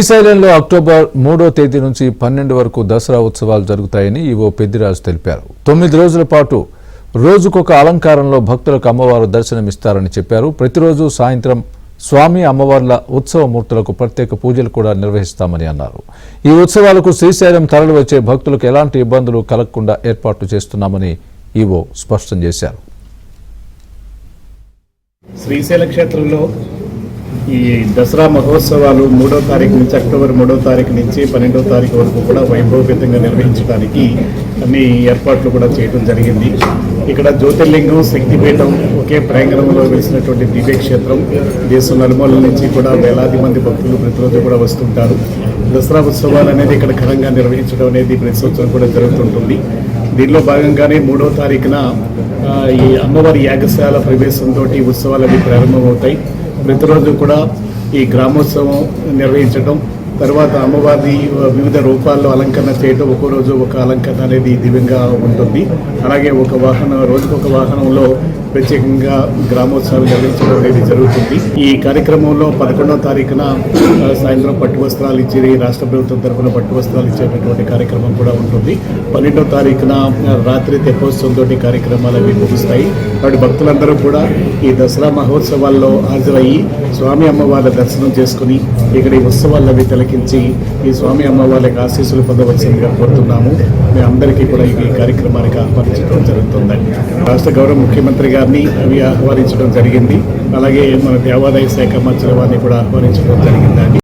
శ్రీశైలంలో అక్టోబర్ 3వ తేదీ నుంచి 12 వరకు దసరా ఉత్సవాలు జరుగుతాయని ఈవో పెద్దిరాజు తెలిపారు. 9 రోజుల పాటు రోజుకొక అలంకారంలో భక్తులకు అమ్మవారు దర్శనమిస్తారని చెప్పారు. ప్రతిరోజు సాయంత్రం స్వామి అమ్మవార్ల ఉత్సవ మూర్తులకు ప్రత్యేక పూజలు కూడా నిర్వహిస్తామని అన్నారు. ఈ ఉత్సవాలకు శ్రీశైలం తరలివచ్చే భక్తులకు ఎలాంటి ఇబ్బందులు కలగకుండా ఏర్పాట్లు చేస్తున్నామని ఈవో స్పష్టం చేశారు. శ్రీశైల క్షేత్రంలో ఈ దసరా మహోత్సవాలు 3వ తారీఖు నుంచి అక్టోబర్ 3వ తారీఖు నుంచి 12వ తారీఖు వరకు కూడా వైభవపేతంగా నిర్వహించడానికి అన్ని ఏర్పాట్లు కూడా చేయడం జరిగింది. ఇక్కడ జ్యోతిర్లింగం శక్తిపీఠం ఒకే ప్రాంగణంలో వేసినటువంటి దివ్యక్షేత్రం. దేశం నలుమూలల నుంచి కూడా వేలాది మంది భక్తులు ప్రతిరోజు కూడా వస్తుంటారు. దసరా ఉత్సవాలు అనేది ఇక్కడ ఘనంగా నిర్వహించడం అనేది ప్రతి సంవత్సరం కూడా జరుగుతుంటుంది. దీనిలో భాగంగానే 3వ తారీఖున ఈ అమ్మవారి యాగశాల ప్రవేశంతో ఉత్సవాలు అవి ప్రారంభమవుతాయి. ప్రతిరోజు కూడా ఈ గ్రామోత్సవం నిర్వహించడం, తర్వాత అమ్మవారి వివిధ రూపాల్లో అలంకరణ చేయడం, ఒక్కో రోజు ఒక అలంకరణ అనేది దివ్యంగా ఉంటుంది. అలాగే ఒక వాహనం రోజుకొక వాహనంలో ప్రత్యేకంగా గ్రామోత్సవాలు నిర్వహించడం అనేది జరుగుతుంది. ఈ కార్యక్రమంలో 11వ తారీఖున సాయంత్రం పట్టు వస్త్రాలు ఇచ్చి రాష్ట్ర ప్రభుత్వం తరఫున పట్టు వస్త్రాలు ఇచ్చేటటువంటి కార్యక్రమం కూడా ఉంటుంది. 12వ తారీఖున రాత్రి తెప్పోత్సవంతో కార్యక్రమాలు అవి ముగుస్తాయి. వాటి భక్తులందరూ కూడా ఈ దసరా మహోత్సవాల్లో హాజరయ్యి స్వామి అమ్మవార్ల దర్శనం చేసుకుని ఇక్కడ ఈ ఉత్సవాలు అవి తిలకించి ఈ స్వామి అమ్మవార్లకు ఆశీస్సులు పొందవలసిందిగా కోరుతున్నాము. మేము అందరికీ కూడా ఈ కార్యక్రమానికి ఆహ్వానించడం జరుగుతుందండి. రాష్ట్ర గౌరవ ముఖ్యమంత్రి గారిని అవి ఆహ్వానించడం జరిగింది. అలాగే మన దేవాదాయ శాఖ మంత్రి వారిని కూడా ఆహ్వానించడం జరిగిందండి.